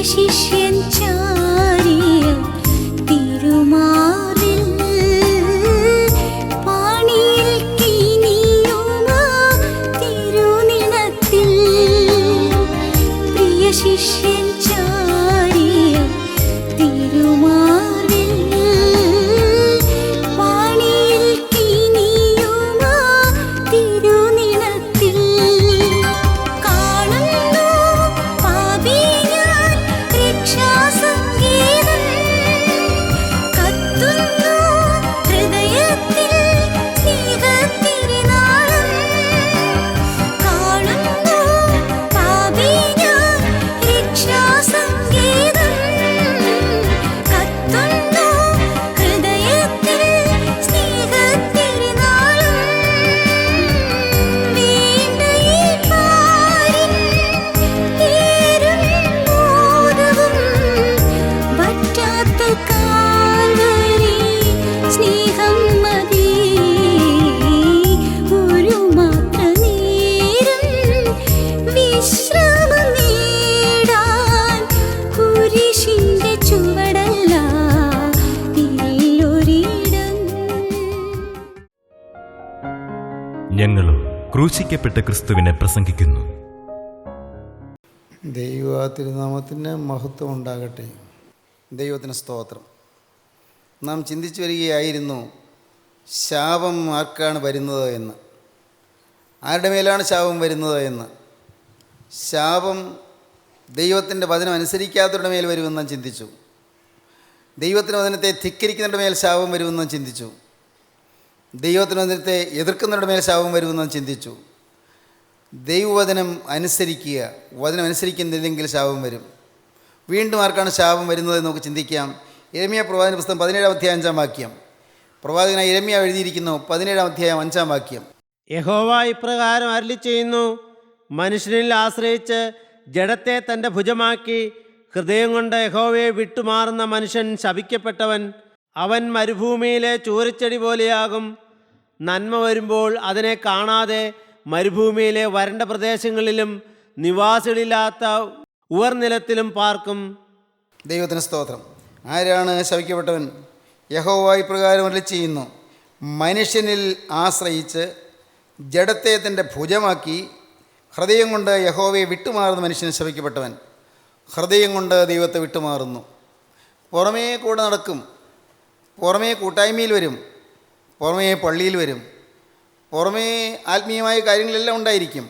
ശിഷ്യൻ ചാരിയ തിരുമാറിൽ പാണിയിൽ കിനിയുമാ തിരുനിണത്തിൽ പ്രിയ ശിഷ്യൻ ചാരിയ തിരുമാറിൽ പാണിയിൽ കിനിയുമാ തിരുനിണത്തിൽ ഞങ്ങളും ക്രൂശിക്കപ്പെട്ട ക്രിസ്തുവിനെ പ്രസംഗിക്കുന്നു. ദൈവ തിരുനാമത്തിന് മഹത്വം ഉണ്ടാകട്ടെ. ദൈവത്തിന് സ്തോത്രം. നാം ചിന്തിച്ചു വരികയായിരുന്നു ശാപം ആർക്കാണ് വരുന്നത് എന്ന്, ആരുടെ മേലാണ് ശാപം വരുന്നത് എന്ന്. ശാപം ദൈവത്തിൻ്റെ വചനം അനുസരിക്കാത്തവരുടെ മേൽ വരുമെന്ന് നാം ചിന്തിച്ചു. ദൈവത്തിൻ്റെ വചനത്തെ ധിക്കരിക്കുന്നവരുടെ മേൽ ശാപം വരുമെന്ന് നാം ചിന്തിച്ചു. ദൈവത്തിൻ്റെ വചനത്തെ എതിർക്കുന്നവരുടെ മേൽ ശാപം വരുമെന്ന് നാം ചിന്തിച്ചു. ദൈവവചനം അനുസരിക്കുക, വചനം അനുസരിക്കുന്നില്ലെങ്കിൽ ശാപം വരും. വീണ്ടും ആർക്കാണ് ശാപം വരുന്നതെന്ന് നമുക്ക് ചിന്തിക്കാം. യിരെമ്യാ പ്രവാചകന്റെ പുസ്തകം 17-ാം അധ്യായം 5-ാം വാക്യം. പ്രവാചകനായ യിരെമ്യാ എഴുതിയിരിക്കുന്നു. 17-ാം അധ്യായം 5-ാം വാക്യം. യഹോവ ഇപ്രകാരം അരുളിച്ചെയ്യുന്നു, മനുഷ്യനിൽ ആശ്രയിച്ച് ജഡത്തെ തൻ്റെ ഭുജമാക്കി ഹൃദയം കൊണ്ട് യഹോവയെ വിട്ടുമാറുന്ന മനുഷ്യൻ ശപിക്കപ്പെട്ടവൻ. അവൻ മരുഭൂമിയിലെ ചൂരച്ചെടി പോലെയാകും. നന്മ വരുമ്പോൾ അതിനെ കാണാതെ മരുഭൂമിയിലെ വരണ്ട പ്രദേശങ്ങളിലും നിവാസികളില്ലാത്ത ഉവർനിലത്തിലും പാർക്കും. ദൈവത്തിന് സ്തോത്രം. ആരാണ് ശപിക്കപ്പെട്ടവൻ? യഹോവ ഇപ്രകാരം അരുളിച്ചെയ്യുന്നു, മനുഷ്യനിൽ ആശ്രയിച്ച് ജഡത്തെ തൻ്റെ ഭുജമാക്കി ഹൃദയം കൊണ്ട് യഹോവയെ വിട്ടുമാറുന്ന മനുഷ്യൻ ശപിക്കപ്പെട്ടവൻ. ഹൃദയം കൊണ്ട് ദൈവത്തെ വിട്ടുമാറുന്നു. പുറമേ കൂടെ നടക്കും, പുറമേ കൂട്ടായ്മയിൽ വരും, പുറമേ പള്ളിയിൽ വരും, പുറമേ ആത്മീയമായ കാര്യങ്ങളെല്ലാം ഉണ്ടായിരിക്കും,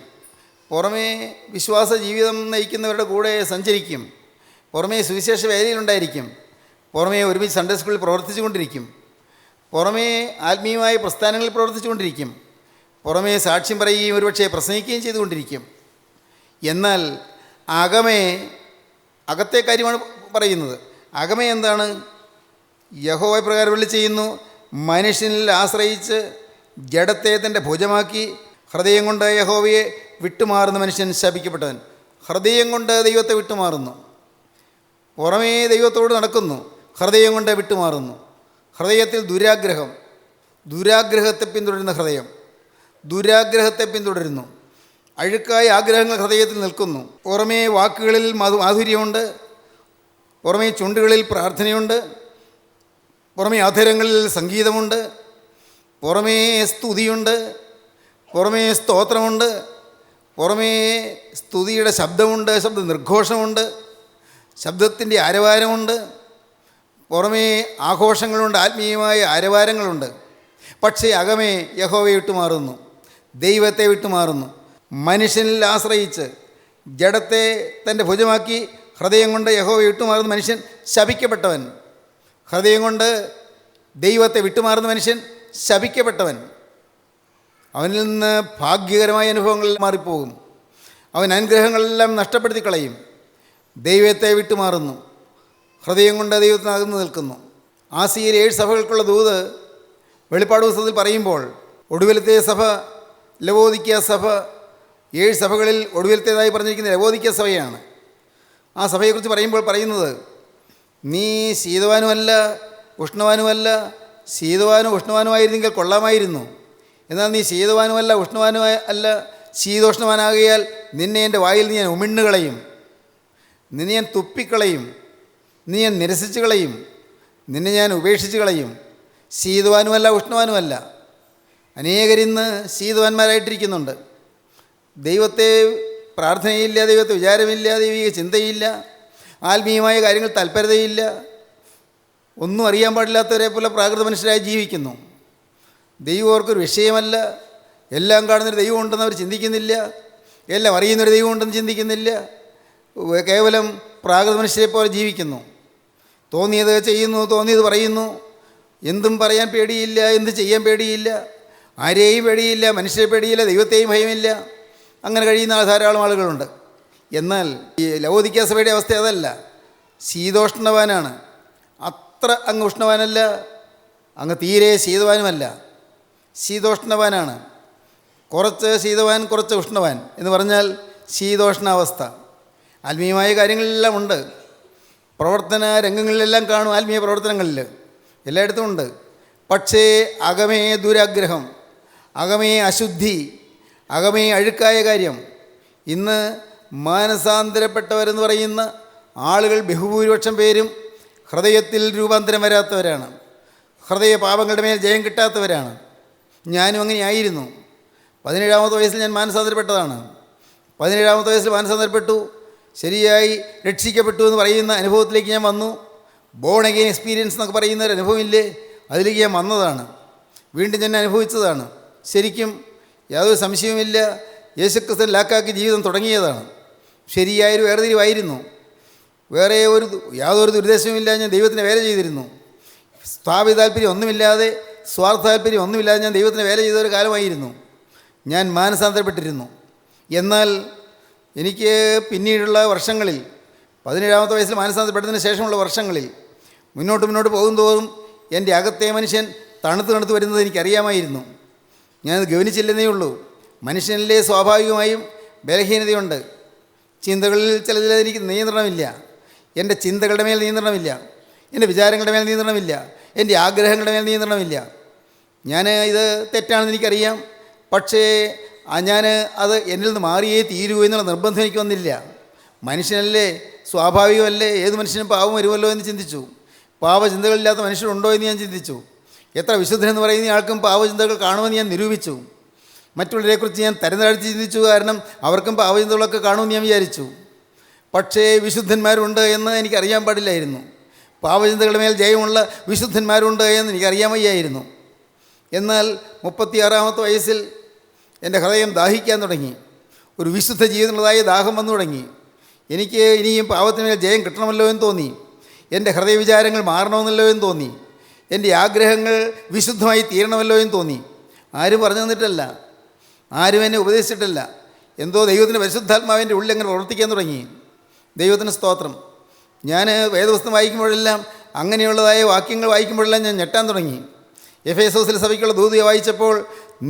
പുറമേ വിശ്വാസ ജീവിതം നയിക്കുന്നവരുടെ കൂടെ സഞ്ചരിക്കും, പുറമേ സുവിശേഷ വേദിയിലുണ്ടായിരിക്കും, പുറമേ ഒരുമിച്ച് സൺഡേ സ്കൂളിൽ പ്രവർത്തിച്ചു കൊണ്ടിരിക്കും, പുറമേ ആത്മീയമായ പ്രസ്ഥാനങ്ങളിൽ പ്രവർത്തിച്ചു കൊണ്ടിരിക്കും, പുറമേ സാക്ഷ്യം പറയുകയും ഒരുപക്ഷെ പ്രസംഗിക്കുകയും ചെയ്തുകൊണ്ടിരിക്കും. എന്നാൽ അകത്തെ കാര്യമാണ് പറയുന്നത്. അകമേ എന്താണ്? യഹോവ പ്രകാരം വിളിച്ചെയ്യുന്നു, മനുഷ്യനിൽ ആശ്രയിച്ച് ജഡത്തെ തൻ്റെ ഭുജമാക്കി ഹൃദയം കൊണ്ട് യഹോവയെ വിട്ടുമാറുന്ന മനുഷ്യൻ ശപിക്കപ്പെട്ടവൻ. ഹൃദയം കൊണ്ട് ദൈവത്തെ വിട്ടുമാറുന്നു, പുറമേ ദൈവത്തോട് നടക്കുന്നു, ഹൃദയം കൊണ്ട് വിട്ടുമാറുന്നു. ഹൃദയത്തിൽ ദുരാഗ്രഹത്തെ പിന്തുടരുന്ന ഹൃദയം ദുരാഗ്രഹത്തെ പിന്തുടരുന്നു. അഴുക്കായ ആഗ്രഹങ്ങൾ ഹൃദയത്തിൽ നിൽക്കുന്നു. പുറമേ വാക്കുകളിൽ മാധുര്യമുണ്ട്, പുറമേ ചുണ്ടുകളിൽ പ്രാർത്ഥനയുണ്ട്, പുറമേ അധരങ്ങളിൽ സംഗീതമുണ്ട്, പുറമേ സ്തുതിയുണ്ട്, പുറമേ സ്തോത്രമുണ്ട്, പുറമേ സ്തുതിയുടെ ശബ്ദമുണ്ട്, ശബ്ദ നിർഘോഷമുണ്ട്, ശബ്ദത്തിൻ്റെ ആരവാരമുണ്ട്, പുറമേ ആഘോഷങ്ങളുണ്ട്, ആത്മീയമായ ആരവാരങ്ങളുണ്ട്. പക്ഷേ അകമേ യഹോവയെ വിട്ടുമാറുന്നു, ദൈവത്തെ വിട്ടുമാറുന്നു. മനുഷ്യനിൽ ആശ്രയിച്ച് ജഡത്തെ തൻ്റെ ഭുജമാക്കി ഹൃദയം കൊണ്ട് യഹോവയെ വിട്ടുമാറുന്ന മനുഷ്യൻ ശപിക്കപ്പെട്ടവൻ. ഹൃദയം കൊണ്ട് ദൈവത്തെ വിട്ടുമാറുന്ന മനുഷ്യൻ ശപിക്കപ്പെട്ടവൻ. അവനിൽ നിന്ന് ഭാഗ്യകരമായ അനുഭവങ്ങൾ മാറിപ്പോകും. അവൻ അനുഗ്രഹങ്ങളെല്ലാം നഷ്ടപ്പെടുത്തി കളയും. ദൈവത്തെ വിട്ടുമാറുന്നു, ഹൃദയം കൊണ്ട് ദൈവത്തിന് അകന്നു നിൽക്കുന്നു. ആസിയയിലെ 7 സഭകൾക്കുള്ള ദൂത് വെളിപ്പാട് പുസ്തകത്തിൽ പറയുമ്പോൾ ഒടുവിലത്തെ സഭ ലവോദിക്ക സഭ, 7 സഭകളിൽ ഒടുവിലത്തേതായി പറഞ്ഞിരിക്കുന്ന ലവോദിക്ക സഭയാണ്. ആ സഭയെക്കുറിച്ച് പറയുമ്പോൾ പറയുന്നത്, നീ ശീതവാനുമല്ല ഉഷ്ണവാനുമല്ല, ശീതവാനും ഉഷ്ണവാനുമായിരുന്നെങ്കിൽ കൊള്ളാമായിരുന്നു. എന്നാൽ നീ ശീതവാനുമല്ല ഉഷ്ണവാനും അല്ല, ശീതോഷ്ണവാനാകിയാൽ നിന്നെ എൻ്റെ വായിൽ നീ ഞാൻ ഉമിണ്ണുകളയും, നിന്നെ ഞാൻ തുപ്പിക്കളയും, നീ ഞാൻ നിരസിച്ച് കളയും, നിന്നെ ഞാൻ ഉപേക്ഷിച്ച് കളയും. ശീതവാനുമല്ല ഉഷ്ണവാനുമല്ല. അനേകരിന്ന് ശീതവാന്മാരായിട്ടിരിക്കുന്നുണ്ട്. ദൈവത്തെ പ്രാർത്ഥനയില്ല, ദൈവത്തെ വിചാരമില്ല, ദൈവിക ചിന്തയില്ല, ആത്മീയമായ കാര്യങ്ങൾ തൽപരതയില്ല, ഒന്നും അറിയാൻ പാടില്ലാത്തവരെ പോലെ പ്രാകൃത മനുഷ്യരായി ജീവിക്കുന്നു. ദൈവം അവർക്കൊരു വിഷയമല്ല. എല്ലാം കാണുന്നൊരു ദൈവം ഉണ്ടെന്ന് അവർ ചിന്തിക്കുന്നില്ല, എല്ലാം അറിയുന്നൊരു ദൈവം ഉണ്ടെന്ന് ചിന്തിക്കുന്നില്ല. കേവലം പ്രാകൃത മനുഷ്യരെ പോലെ ജീവിക്കുന്നു. തോന്നിയത് ചെയ്യുന്നു, തോന്നിയത് പറയുന്നു. എന്തും പറയാൻ പേടിയില്ല, എന്ത് ചെയ്യാൻ പേടിയില്ല, ആരെയും പേടിയില്ല, മനുഷ്യരെ പേടിയില്ല, ദൈവത്തെയും ഭയമില്ല. അങ്ങനെ കഴിയുന്ന ധാരാളം ആളുകളുണ്ട്. എന്നാൽ ഈ ലവോദിക്ക സഭയുടെ അവസ്ഥ അതല്ല. ശീതോഷ്ണവാനാണ്. അത്ര അങ്ങ് ഉഷ്ണവാനല്ല, അങ്ങ് തീരെ ശീതവാനുമല്ല. ശീതോഷ്ണവാനാണ്. കുറച്ച് ശീതവാൻ കുറച്ച് ഉഷ്ണവാൻ എന്ന് പറഞ്ഞാൽ ശീതോഷ്ണാവസ്ഥ. ആത്മീയമായ കാര്യങ്ങളിലെല്ലാം ഉണ്ട്. പ്രവർത്തന രംഗങ്ങളിലെല്ലാം കാണും. ആത്മീയ പ്രവർത്തനങ്ങളിൽ എല്ലായിടത്തും ഉണ്ട്. പക്ഷേ അകമേ ദുരാഗ്രഹം, അകമേ അശുദ്ധി, അകമേ അഴുക്കായ കാര്യം. ഇന്ന് മാനസാന്തരപ്പെട്ടവരെന്ന് പറയുന്ന ആളുകൾ ബഹുഭൂരിപക്ഷം പേരും ഹൃദയത്തിൽ രൂപാന്തരം വരാത്തവരാണ്. ഹൃദയ പാപങ്ങളുടെ മേൽ ജയം കിട്ടാത്തവരാണ്. ഞാനും അങ്ങനെയായിരുന്നു. 17-ാമത്തെ വയസ്സിൽ ഞാൻ മാനസാന്തരപ്പെട്ടതാണ്. 17-ാമത്തെ വയസ്സിൽ മാനസാന്തരപ്പെട്ടു, ശരിയായി രക്ഷിക്കപ്പെട്ടു എന്ന് പറയുന്ന അനുഭവത്തിലേക്ക് ഞാൻ വന്നു. ബോൺ അഗെയിൻ എക്സ്പീരിയൻസ് എന്നൊക്കെ പറയുന്ന ഒരു അനുഭവമില്ലേ, അതിലേക്ക് ഞാൻ വന്നതാണ്. വീണ്ടും ഞാൻ അനുഭവിച്ചതാണ്. ശരിക്കും യാതൊരു സംശയവുമില്ല, യേശുക്രിസ്തു ലാക്കാക്കി ജീവിതം തുടങ്ങിയതാണ്. ശരിയായൊരു വേർതിരിവായിരുന്നു. വേറെ യാതൊരു ദുരുദ്ദേശവുമില്ല. ഞാൻ ദൈവത്തിന് വേല ചെയ്തിരുന്നു. സ്ഥാപിത താല്പര്യം ഒന്നുമില്ലാതെ, സ്വാർത്ഥ താല്പര്യം ഒന്നുമില്ലാതെ ഞാൻ ദൈവത്തിന് വേല ചെയ്ത ഒരു കാലമായിരുന്നു. ഞാൻ മാനസാന്തരപ്പെട്ടിരുന്നു. എന്നാൽ എനിക്ക് പിന്നീടുള്ള വർഷങ്ങളിൽ, 17-ാമത്തെ വയസ്സിൽ മാനസാന്തരപ്പെട്ടതിന് ശേഷമുള്ള വർഷങ്ങളിൽ മുന്നോട്ട് പോകുന്തോറും എൻ്റെ അകത്തെ മനുഷ്യൻ തണുത്ത് വരുന്നത് എനിക്കറിയാമായിരുന്നു. ഞാനത് ഗവനിച്ചില്ലെന്നേ ഉള്ളൂ. മനുഷ്യനിലെ സ്വാഭാവികമായും ബലഹീനതയുണ്ട്. ചിന്തകളിൽ ചിലതിൽ എനിക്ക് നിയന്ത്രണമില്ല. എൻ്റെ ചിന്തകളുടെ മേൽ നിയന്ത്രണമില്ല, എൻ്റെ വിചാരങ്ങളുടെ മേൽ നിയന്ത്രണമില്ല, എൻ്റെ ആഗ്രഹങ്ങളുടെ മേൽ നിയന്ത്രണമില്ല. ഞാൻ ഇത് തെറ്റാണെന്ന് എനിക്കറിയാം. പക്ഷേ ഞാൻ അത് എന്നിൽ നിന്ന് മാറിയേ തീരൂ എന്നുള്ള നിർബന്ധം എനിക്ക് വന്നില്ല. മനുഷ്യനല്ലേ, സ്വാഭാവികമല്ലേ, ഏത് മനുഷ്യനും പാവം വരുമല്ലോ എന്ന് ചിന്തിച്ചു. പാവചിന്തകളില്ലാത്ത മനുഷ്യരുണ്ടോ എന്ന് ഞാൻ ചിന്തിച്ചു. എത്ര വിശുദ്ധനെന്ന് പറയുന്ന ആൾക്കും പാവചിന്തകൾ കാണുമെന്ന് ഞാൻ നിരൂപിച്ചു. മറ്റുള്ളവരെക്കുറിച്ച് ഞാൻ തരംതാഴ്ത്തി ചിന്തിച്ചു. കാരണം അവർക്കും പാവചിന്തകളൊക്കെ കാണുമെന്ന് ഞാൻ വിചാരിച്ചു. പക്ഷേ വിശുദ്ധന്മാരുണ്ട് എന്ന് എനിക്കറിയാൻ പാടില്ലായിരുന്നു. പാവചിന്തകളുടെ മേൽ ജയമുള്ള വിശുദ്ധന്മാരുണ്ട് എന്ന് എനിക്കറിയാൻ വയ്യായിരുന്നു. എന്നാൽ 36-ാമത്തെ വയസ്സിൽ എൻ്റെ ഹൃദയം ദാഹിക്കാൻ തുടങ്ങി. ഒരു വിശുദ്ധ ജീവിതമുള്ളതായ ദാഹം വന്നു തുടങ്ങി. എനിക്ക് ഇനിയും പാവത്തിന് മേൽ ജയം കിട്ടണമല്ലോ എന്ന് തോന്നി. എൻ്റെ ഹൃദയവിചാരങ്ങൾ മാറണമെന്നല്ലോ എന്ന് തോന്നി. എൻ്റെ ആഗ്രഹങ്ങൾ വിശുദ്ധമായി തീരണമല്ലോ എന്ന് തോന്നി. ആരും പറഞ്ഞു തന്നിട്ടല്ല, ആരും എന്നെ ഉപദേശിച്ചിട്ടില്ല. എന്തോ ദൈവത്തിൻ്റെ പരിശുദ്ധാത്മാവിൻ്റെ ഉള്ളിൽ അങ്ങനെ പ്രവർത്തിക്കാൻ തുടങ്ങി. ദൈവത്തിന് സ്തോത്രം. ഞാൻ വേദപുസ്തകം വായിക്കുമ്പോഴെല്ലാം, അങ്ങനെയുള്ളതായ വാക്യങ്ങൾ വായിക്കുമ്പോഴെല്ലാം ഞാൻ ഞെട്ടാൻ തുടങ്ങി. എഫേസോസിലെ സഭയ്ക്കുള്ള ദൂത് വായിച്ചപ്പോൾ,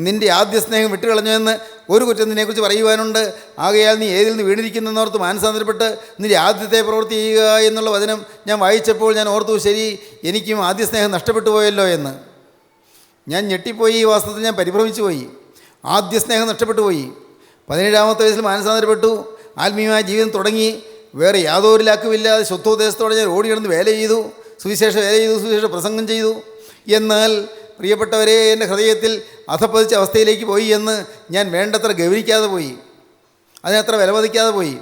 നിൻ്റെ ആദ്യ സ്നേഹം വിട്ടുകളഞ്ഞുവെന്ന് ഒരു കുറ്റം നിന്നെക്കുറിച്ച് പറയുവാനുണ്ട്. ആകയാൽ നീ ഏതിൽ നിന്ന് വീണിരിക്കുന്നതെന്നോർത്ത് മാനസാന്തരപ്പെട്ട് നിൻ്റെ ആദ്യത്തെ പ്രവൃത്തി ചെയ്യുക എന്നുള്ള വചനം ഞാൻ വായിച്ചപ്പോൾ ഞാൻ ഓർത്തു, ശരി, എനിക്കും ആദ്യ സ്നേഹം നഷ്ടപ്പെട്ടു പോയല്ലോ എന്ന്. ഞാൻ ഞെട്ടിപ്പോയി. ഈ വാസ്തവത്തിൽ ഞാൻ പരിഭ്രമിച്ചു പോയി. ആദ്യ സ്നേഹം നഷ്ടപ്പെട്ടു പോയി. 17-ാമത്തെ വയസ്സിൽ മാനസാന്തരപ്പെട്ടു. ആത്മീയമായ ജീവിതം തുടങ്ങി. വേറെ യാതൊരു ലാക്കുമില്ലാതെ ശുദ്ധോദ്ദേശത്തോടെ ഞാൻ ഓടിക്കിടന്ന് വേല ചെയ്തു, സുവിശേഷ വേല ചെയ്തു, സുവിശേഷ പ്രസംഗം ചെയ്തു. എന്നാൽ പ്രിയപ്പെട്ടവരെ, എൻ്റെ ഹൃദയത്തിൽ അധപ്പതിച്ച അവസ്ഥയിലേക്ക് പോയി എന്ന് ഞാൻ വേണ്ടത്ര ഗൗനിക്കാതെ പോയി, അതിനത്ര വിലമതിക്കാതെ പോയി.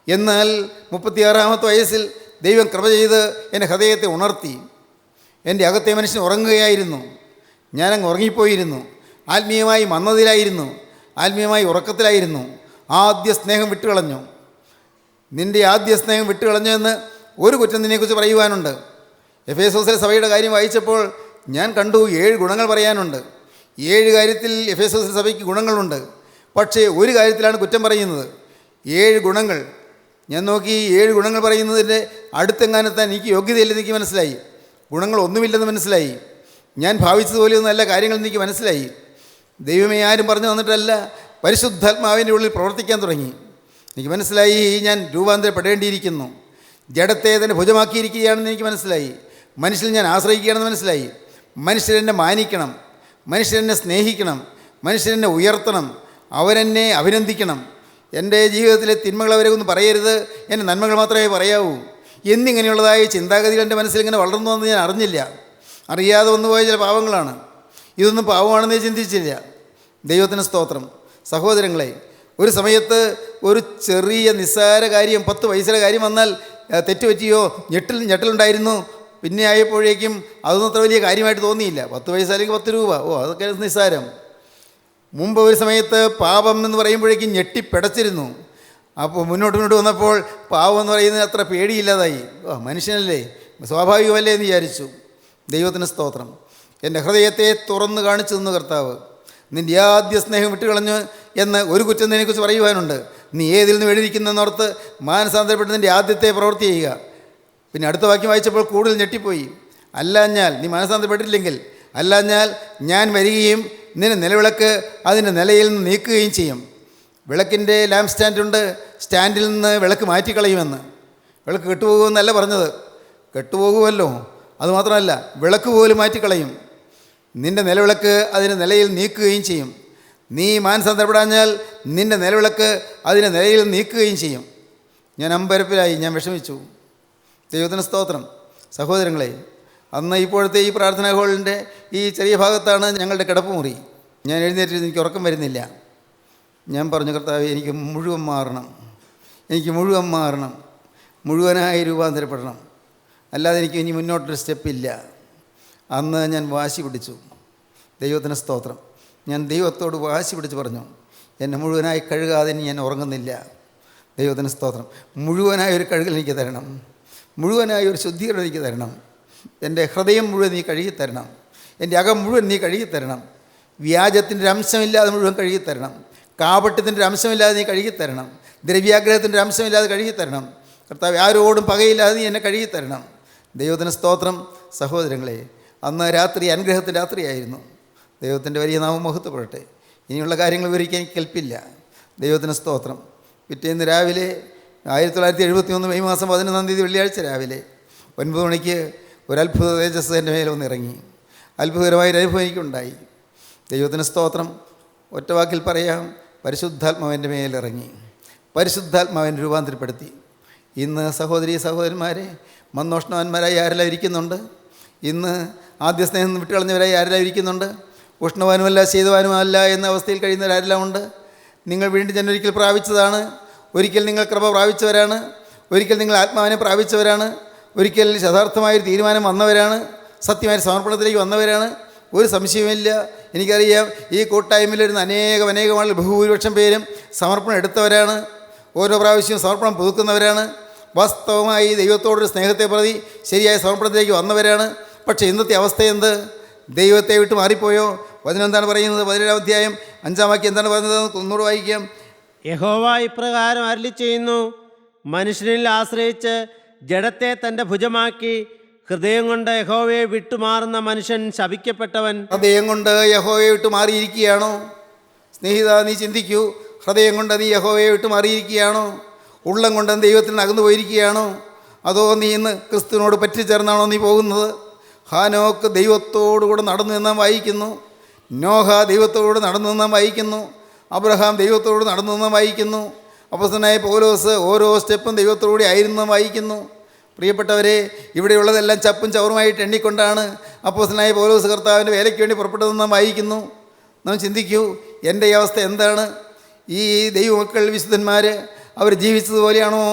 എന്നാൽ 36-ാമത്തെ വയസ്സിൽ ദൈവം കൃപ ചെയ്ത് എൻ്റെ ഹൃദയത്തെ ഉണർത്തി. എൻ്റെ അകത്തെ മനുഷ്യൻ ഉറങ്ങുകയായിരുന്നു. ഞാനങ്ങ് ഉറങ്ങിപ്പോയിരുന്നു. ആത്മീയമായി മന്ദതയിലായിരുന്നു, ആത്മീയമായി ഉറക്കത്തിലായിരുന്നു. ആദ്യ സ്നേഹം വിട്ടുകളഞ്ഞു. നിൻ്റെ ആദ്യ സ്നേഹം വിട്ടുകളഞ്ഞു എന്ന് ഒരു കുറ്റം നിന്നെക്കുറിച്ച് പറയുവാനുണ്ട്. എഫേസോസിലെ സഭയുടെ കാര്യം വായിച്ചപ്പോൾ ഞാൻ കണ്ടു 7 ഗുണങ്ങൾ പറയാനുണ്ട്. 7 കാര്യത്തിൽ എഫേസോസ് സഭയ്ക്ക് ഗുണങ്ങളുണ്ട്. പക്ഷേ ഒരു കാര്യത്തിലാണ് കുറ്റം പറയുന്നത്. 7 ഗുണങ്ങൾ ഞാൻ നോക്കി. 7 ഗുണങ്ങൾ പറയുന്നതിൻ്റെ അടുത്തെങ്ങാനെത്താൻ എനിക്ക് യോഗ്യതയില്ലെന്ന് എനിക്ക് മനസ്സിലായി. ഗുണങ്ങൾ ഒന്നുമില്ലെന്ന് മനസ്സിലായി. ഞാൻ ഭാവിച്ചതുപോലെയൊന്നുമല്ല കാര്യങ്ങൾ എനിക്ക് മനസ്സിലായി. ദൈവമേ ആരും പറഞ്ഞു തന്നിട്ടല്ല, പരിശുദ്ധാത്മാവിൻ്റെ ഉള്ളിൽ പ്രവർത്തിക്കാൻ തുടങ്ങി. എനിക്ക് മനസ്സിലായി ഞാൻ രൂപാന്തരപ്പെടേണ്ടിയിരിക്കുന്നു. ജഡത്തെ തന്നെ ഭുജമാക്കിയിരിക്കുകയാണെന്ന് എനിക്ക് മനസ്സിലായി. മനുഷ്യൻ ഞാൻ ആശ്രയിക്കുകയാണെന്ന് മനസ്സിലായി. മനുഷ്യരെന്നെ മാനിക്കണം, മനുഷ്യരെന്നെ സ്നേഹിക്കണം, മനുഷ്യരെന്നെ ഉയർത്തണം, അവരെന്നെ അഭിനന്ദിക്കണം. എൻ്റെ ജീവിതത്തിലെ തിന്മകൾ അവരെ ഒന്നും പറയരുത്, എൻ്റെ നന്മകൾ മാത്രമേ പറയാവൂ എന്നിങ്ങനെയുള്ളതായ ചിന്താഗതികൾ എൻ്റെ മനസ്സിൽ ഇങ്ങനെ വളർന്നു വന്ന് ഞാൻ അറിഞ്ഞില്ല. അറിയാതെ വന്നുപോയ ചില പാവങ്ങളാണ്. ഇതൊന്നും പാവമാണെന്നേ ചിന്തിച്ചില്ല. ദൈവത്തിന് സ്തോത്രം. സഹോദരങ്ങളെ, ഒരു സമയത്ത് ഒരു ചെറിയ നിസ്സാര കാര്യം, 10 പൈസയുടെ കാര്യം വന്നാൽ തെറ്റുപറ്റിയോ ഞെട്ടലുണ്ടായിരുന്നു. പിന്നെ ആയപ്പോഴേക്കും അതൊന്നും അത്ര വലിയ കാര്യമായിട്ട് തോന്നിയില്ല. 10 പൈസ അല്ലെങ്കിൽ 10 രൂപ, അതൊക്കെ നിസ്സാരം. മുമ്പ് ഒരു സമയത്ത് പാപം എന്ന് പറയുമ്പോഴേക്കും ഞെട്ടിപ്പിടച്ചിരുന്നു. അപ്പോൾ മുന്നോട്ട് വന്നപ്പോൾ പാവം എന്ന് പറയുന്നത് അത്ര പേടിയില്ലാതായി. മനുഷ്യനല്ലേ, സ്വാഭാവികമല്ലേ എന്ന് വിചാരിച്ചു. ദൈവത്തിന് സ്തോത്രം. എൻ്റെ ഹൃദയത്തെ തുറന്ന് കാണിച്ചു തന്നു കർത്താവ്. നിൻ്റെ ആദ്യ സ്നേഹം വിട്ടുകളഞ്ഞു എന്ന് ഒരു കുറ്റം നിന്നെക്കുറിച്ച് പറയുവാനുണ്ട്. നീ ഏതിൽ നിന്ന് വെളിയിരിക്കുന്നതെന്നോർത്ത് മാനസാന്തരപ്പെട്ട് നിൻ്റെ ആദ്യത്തെ പ്രവൃത്തി ചെയ്യുക. പിന്നെ അടുത്ത വാക്യം വായിച്ചപ്പോൾ കൂടുതൽ ഞെട്ടിപ്പോയി. അല്ലാഞ്ഞാൽ നീ മാനസാന്തരപ്പെട്ടില്ലെങ്കിൽ, അല്ലാഞ്ഞാൽ ഞാൻ വരികയും നിന്റെ നിലവിളക്ക് അതിൻ്റെ നിലയിൽ നിന്ന് നീക്കുകയും ചെയ്യും. വിളക്കിൻ്റെ ലാമ്പ് സ്റ്റാൻഡുണ്ട്, സ്റ്റാൻഡിൽ നിന്ന് വിളക്ക് മാറ്റിക്കളയുമെന്ന്. വിളക്ക് കെട്ടുപോകുമെന്നല്ല പറഞ്ഞത്, കെട്ടുപോകുമല്ലോ. അതുമാത്രമല്ല, വിളക്ക് പോലും മാറ്റിക്കളയും. നിൻ്റെ നിലവിളക്ക് അതിൻ്റെ നിലയിൽ നീക്കുകയും ചെയ്യും. നീ മാനസാന്തരപ്പെടാഞ്ഞാൽ നിൻ്റെ നിലവിളക്ക് അതിൻ്റെ നിലയിൽ നീക്കുകയും ചെയ്യും. ഞാൻ അമ്പരപ്പിലായി, ഞാൻ വിഷമിച്ചു. ദൈവത്തിന് സ്തോത്രം. സഹോദരങ്ങളെ, അന്ന് ഇപ്പോഴത്തെ ഈ പ്രാർത്ഥനാ ഹാളിൻ്റെ ഈ ചെറിയ ഭാഗത്താണ് ഞങ്ങളുടെ കിടപ്പുമുറി. ഞാൻ എഴുന്നേറ്റിരുന്ന് എനിക്ക് ഉറക്കം വരുന്നില്ല. ഞാൻ പറഞ്ഞു, കർത്താവേ, എനിക്ക് മുഴുവൻ മാറണം, മുഴുവനായി രൂപാന്തരപ്പെടണം, അല്ലാതെ എനിക്ക് ഇനി മുന്നോട്ടൊരു സ്റ്റെപ്പില്ല. അന്ന് ഞാൻ വാശി പിടിച്ചു. ദൈവത്തിന് സ്തോത്രം. ഞാൻ ദൈവത്തോട് വാശി പിടിച്ച് പറഞ്ഞു, എന്നെ മുഴുവനായി കഴുകാതെ ഞാൻ ഉറങ്ങുന്നില്ല. ദൈവത്തിന് സ്തോത്രം. മുഴുവനായ ഒരു കഴുകൽ എനിക്ക് തരണം, മുഴുവനായ ഒരു ശുദ്ധീകരണം എനിക്ക് തരണം. എൻ്റെ ഹൃദയം മുഴുവൻ നീ കഴുകിത്തരണം, എൻ്റെ അകം മുഴുവൻ നീ കഴുകിത്തരണം. വ്യാജത്തിൻ്റെ ഒരു അംശമില്ലാതെ മുഴുവൻ കഴുകിത്തരണം. കാപട്യത്തിൻ്റെ ഒരു അംശമില്ലാതെ നീ കഴുകിത്തരണം. ദ്രവ്യാഗ്രഹത്തിൻ്റെ ഒരു അംശമില്ലാതെ കഴുകിത്തരണം. കർത്താവ്, ആരോടും പകയില്ലാതെ നീ എന്നെ കഴുകിത്തരണം. ദൈവത്തിന് സ്തോത്രം. സഹോദരങ്ങളെ, അന്ന് രാത്രി അനുഗ്രഹത്തിൻ്റെ രാത്രിയായിരുന്നു. ദൈവത്തിൻ്റെ വലിയ നാമം മഹത്വപ്പെടട്ടെ. ഇനിയുള്ള കാര്യങ്ങൾ വിവരിക്കാൻ എനിക്ക് കെൽപ്പില്ല. ദൈവത്തിന് സ്തോത്രം. പിറ്റേന്ന് രാവിലെ 1971 മെയ് മാസം 11-ാം തീയതി വെള്ളിയാഴ്ച രാവിലെ 9 മണിക്ക് ഒരു അത്ഭുത തേജസ് എൻ്റെ മേലെ ഒന്ന് ഇറങ്ങി. അത്ഭുതകരമായൊരു അനുഭവം എനിക്കുണ്ടായി. ദൈവത്തിന് സ്തോത്രം. ഒറ്റ വാക്കിൽ പറയാം, പരിശുദ്ധാത്മാവിൻ്റെ മേലിറങ്ങി, പരിശുദ്ധാത്മാവിനെ രൂപാന്തരപ്പെടുത്തി. ഇന്ന് സഹോദരീ സഹോദരന്മാരെ, മന്നോഷ്ണവാന്മാരായി ആരെല്ലാം ഇരിക്കുന്നുണ്ട്? ഇന്ന് ആദ്യ സ്നേഹം വിട്ടുകളഞ്ഞവരായി ആരെല്ലാം ഇരിക്കുന്നുണ്ട്? ഉഷ്ണവാനുമല്ല ശീതവാനുമല്ല എന്ന അവസ്ഥയിൽ കഴിയുന്നവരാരെല്ലാം ഉണ്ട്? നിങ്ങൾ വീണ്ടും ജനൊരിക്കൽ പ്രാപിച്ചതാണ്. ഒരിക്കൽ നിങ്ങൾ കൃപ പ്രാപിച്ചവരാണ്. ഒരിക്കൽ നിങ്ങൾ ആത്മാവിനെ പ്രാപിച്ചവരാണ്. ഒരിക്കൽ യഥാർത്ഥമായൊരു തീരുമാനം വന്നവരാണ്. സത്യമായ സമർപ്പണത്തിലേക്ക് വന്നവരാണ്. ഒരു സംശയവുമില്ല. എനിക്കറിയാം, ഈ കൂട്ടായ്മയിലിരുന്ന് അനേകം ആളുകൾ, ബഹുഭൂരിപക്ഷം പേരും സമർപ്പണം എടുത്തവരാണ്. ഓരോ പ്രാവശ്യവും സമർപ്പണം പുതുക്കുന്നവരാണ്. വാസ്തവമായി ദൈവത്തോടൊരു സ്നേഹത്തെ പ്രതി ശരിയായ സമർപ്പണത്തിലേക്ക് വന്നവരാണ്. പക്ഷേ ഇന്നത്തെ അവസ്ഥ എന്ത്? ദൈവത്തെ വിട്ട് മാറിപ്പോയോ? വചനം എന്താണ് പറയുന്നത്? 17-ാം അധ്യായം 5-ാം വാക്യം എന്താണ് പറയുന്നത്? ഒന്നുകൂടെ വായിക്കാം. യഹോവ ഇപ്രകാരം അരുളി ചെയ്യുന്നു, മനുഷ്യനിൽ ആശ്രയിച്ച് ജഡത്തെ തൻ്റെ ഭുജമാക്കി ഹൃദയം കൊണ്ട് യഹോവയെ വിട്ടുമാറുന്ന മനുഷ്യൻ ശപിക്കപ്പെട്ടവൻ. ഹൃദയം കൊണ്ട് യഹോവയെ വിട്ട് മാറിയിരിക്കുകയാണോ? സ്നേഹിത, നീ ചിന്തിക്കൂ. ഹൃദയം കൊണ്ട് നീ യഹോവയെ വിട്ട് മാറിയിരിക്കുകയാണോ? ഉള്ളം കൊണ്ട് ദൈവത്തിൽ നിന്ന് അകന്നു പോയിരിക്കുകയാണോ? അതോ നീ ഇന്ന് ക്രിസ്തുവിനോട് പറ്റിച്ചേർന്നാണോ നീ പോകുന്നത്? ഹാനോക്ക് ദൈവത്തോടുകൂടെ നടന്നു നിന്നാൻ വായിക്കുന്നു. നോഹ ദൈവത്തോട് നടന്നു നിന്നാൻ വായിക്കുന്നു. അബ്രഹാം ദൈവത്തോട് നടന്നു നിന്നാൻ വായിക്കുന്നു. അപ്പോസ്തലനായ പൗലോസ് ഓരോ സ്റ്റെപ്പും ദൈവത്തോടെ ആയിരുന്നു വായിക്കുന്നു. പ്രിയപ്പെട്ടവരെ, ഇവിടെയുള്ളതെല്ലാം ചപ്പും ചവറുമായിട്ട് എണ്ണിക്കൊണ്ടാണ് അപ്പോസ്തലനായ പൗലോസ് കർത്താവിൻ്റെ വേലയ്ക്ക് വേണ്ടി പുറപ്പെട്ടതെന്ന് നാം വായിക്കുന്നു. നാം ചിന്തിക്കൂ, എൻ്റെ ഈ അവസ്ഥ എന്താണ്? ഈ ദൈവമക്കൾ വിശുദ്ധന്മാർ അവർ ജീവിച്ചതുപോലെയാണോ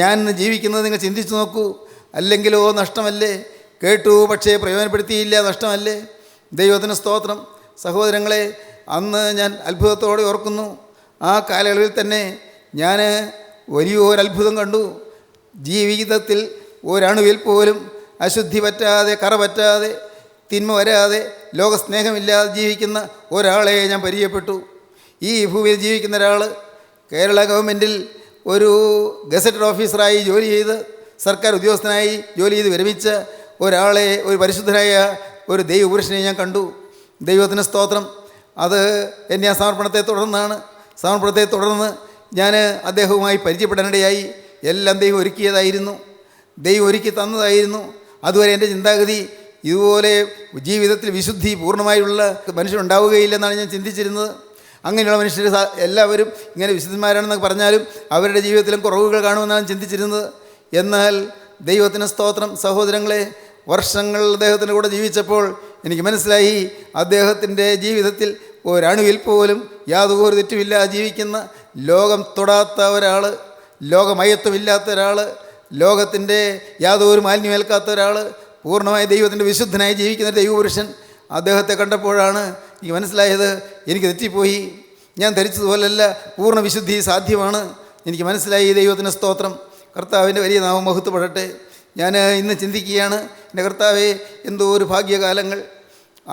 ഞാൻ ഇന്ന് ജീവിക്കുന്നത്? നിങ്ങൾ ചിന്തിച്ചു നോക്കൂ. അല്ലെങ്കിലോ നഷ്ടമല്ലേ? കേട്ടു പക്ഷേ പ്രയോജനപ്പെടുത്തിയില്ല, നഷ്ടമല്ലേ? ദൈവത്തിന് സ്തോത്രം. സഹോദരങ്ങളെ, അന്ന് ഞാൻ അത്ഭുതത്തോടെ ഓർക്കുന്നു. ആ കാലയളവിൽ തന്നെ ഞാൻ വലിയൊരത്ഭുതം കണ്ടു. ജീവിതത്തിൽ ഒരണുവിൽ പോലും അശുദ്ധി പറ്റാതെ, കറ പറ്റാതെ, തിന്മ വരാതെ ലോകസ്നേഹമില്ലാതെ ജീവിക്കുന്ന ഒരാളെ ഞാൻ പരിചയപ്പെട്ടു. ഈ ഭൂമിയിൽ ജീവിക്കുന്ന ഒരാൾ കേരള ഗവൺമെൻറ്റിൽ ഒരു ഗസറ്റഡ് ഓഫീസറായി ജോലി ചെയ്ത് സർക്കാർ ഉദ്യോഗസ്ഥനായി ജോലി ചെയ്ത് വിരമിച്ച ഒരാളെ, ഒരു പരിശുദ്ധനായ ഒരു ദൈവപുരുഷനെ ഞാൻ കണ്ടു. ദൈവത്തിന് സ്തോത്രം. അത് എന്നെ ആ സമർപ്പണത്തെ തുടർന്ന് ഞാൻ അദ്ദേഹവുമായി പരിചയപ്പെടാനിടയായി. എല്ലാം ദൈവം ഒരുക്കിയതായിരുന്നു, ദൈവം ഒരുക്കി തന്നതായിരുന്നു. അതുവരെ എൻ്റെ ചിന്താഗതി ഇതുപോലെ ജീവിതത്തിൽ വിശുദ്ധി പൂർണ്ണമായുള്ള മനുഷ്യരുണ്ടാവുകയില്ലെന്നാണ് ഞാൻ ചിന്തിച്ചിരുന്നത്. അങ്ങനെയുള്ള മനുഷ്യർ എല്ലാവരും ഇങ്ങനെ വിശുദ്ധന്മാരാണെന്നൊക്കെ പറഞ്ഞാലും അവരുടെ ജീവിതത്തിലും കുറവുകൾ കാണുമെന്നാണ് ചിന്തിച്ചിരുന്നത്. എന്നാൽ ദൈവത്തിന് സ്തോത്രം. സഹോദരങ്ങളെ, വർഷങ്ങൾ അദ്ദേഹത്തിൻ്റെ കൂടെ ജീവിച്ചപ്പോൾ എനിക്ക് മനസ്സിലായി, അദ്ദേഹത്തിൻ്റെ ജീവിതത്തിൽ ഒരണുവിൽ പോലും യാതൊരു തെറ്റുമില്ലാതെ ജീവിക്കുന്ന, ലോകം തൊടാത്ത ഒരാൾ, ലോകമയത്വമില്ലാത്ത ഒരാൾ, ലോകത്തിൻ്റെ യാതൊരു മാലിന്യമേൽക്കാത്ത ഒരാൾ, പൂർണ്ണമായി ദൈവത്തിൻ്റെ വിശുദ്ധനായി ജീവിക്കുന്ന ദൈവപുരുഷൻ. അദ്ദേഹത്തെ കണ്ടപ്പോഴാണ് എനിക്ക് മനസ്സിലായത്, എനിക്ക് തെറ്റിപ്പോയി, ഞാൻ ധരിച്ചതുപോലല്ല, പൂർണ്ണ വിശുദ്ധി സാധ്യമാണ്. എനിക്ക് മനസ്സിലായി. ദൈവത്തിന് സ്തോത്രം. കർത്താവിൻ്റെ വലിയ നാമം മഹത്വപ്പെടട്ടെ. ഞാൻ ഇന്ന് ചിന്തിക്കുകയാണ്, എൻ്റെ കർത്താവേ, എന്തോ ഒരു ഭാഗ്യകാലങ്ങൾ,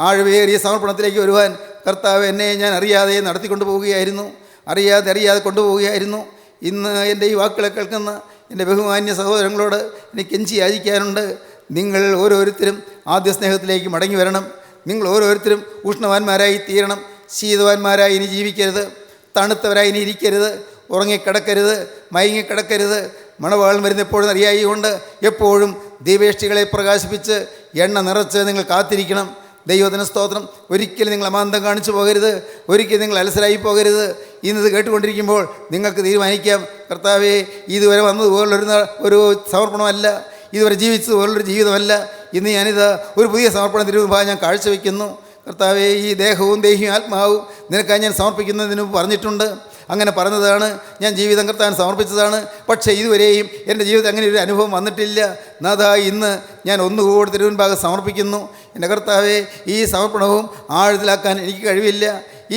ആഴവേറിയ സമർപ്പണത്തിലേക്ക് വരുവാൻ കർത്താവ് എന്നെ ഞാൻ അറിയാതെ നടത്തിക്കൊണ്ടു പോവുകയായിരുന്നു, അറിയാതെ കൊണ്ടുപോവുകയായിരുന്നു. ഇന്ന് എൻ്റെ ഈ വാക്കുകളെ കേൾക്കുന്ന എൻ്റെ ബഹുമാന്യ സഹോദരങ്ങളോട് എനിക്ക് കെഞ്ചി യാചിക്കാനുണ്ട്. നിങ്ങൾ ഓരോരുത്തരും ആദ്യ സ്നേഹത്തിലേക്ക് മടങ്ങി വരണം. നിങ്ങൾ ഓരോരുത്തരും ഉഷ്ണവാന്മാരായി തീരണം. ശീതവാന്മാരായി ഇനി ജീവിക്കരുത്, തണുത്തവരായി ഇനി ഇരിക്കരുത്, ഉറങ്ങിക്കിടക്കരുത്, മയങ്ങിക്കിടക്കരുത്. മണവാളൻ വരുന്ന എപ്പോഴും അറിയായിക്കൊണ്ട് എപ്പോഴും ദീപേഷ്ടികളെ പ്രകാശിപ്പിച്ച് എണ്ണ നിറച്ച് നിങ്ങൾ കാത്തിരിക്കണം. ദൈവത്തിന് സ്തോത്രം. ഒരിക്കലും നിങ്ങൾ അമാന്തം കാണിച്ചു പോകരുത്, ഒരിക്കലും നിങ്ങൾ അലസരായി പോകരുത്. ഇന്നത് കേട്ടുകൊണ്ടിരിക്കുമ്പോൾ നിങ്ങൾക്ക് തീരുമാനിക്കാം, കർത്താവേ, ഇതുവരെ വന്നതുപോലുള്ളൊരു ഒരു സമർപ്പണമല്ല, ഇതുവരെ ജീവിച്ചതുപോലുള്ളൊരു ജീവിതമല്ല, ഇന്ന് ഞാനിത് ഒരു പുതിയ സമർപ്പണത്തിന് മുമ്പായി ഞാൻ കാഴ്ചവെക്കുന്നു. കർത്താവേ, ഈ ദേഹവും ദേഹിയും ആത്മാവും നിനക്കായി ഞാൻ സമർപ്പിക്കുന്നതിന് മുമ്പ് പറഞ്ഞിട്ടുണ്ട്. അങ്ങനെ പറഞ്ഞതാണ്, ഞാൻ ജീവിതം കർത്താൻ സമർപ്പിച്ചതാണ്. പക്ഷേ ഇതുവരെയും എൻ്റെ ജീവിതത്തിൽ അങ്ങനെ ഒരു അനുഭവം വന്നിട്ടില്ല. നാഥാ, ഇന്ന് ഞാൻ ഒന്നുകൂടി തിരുവൻഭാഗം സമർപ്പിക്കുന്നു. എൻ്റെ കർത്താവേ, ഈ സമർപ്പണവും ആഴത്തിലാക്കാൻ എനിക്ക് കഴിവില്ല,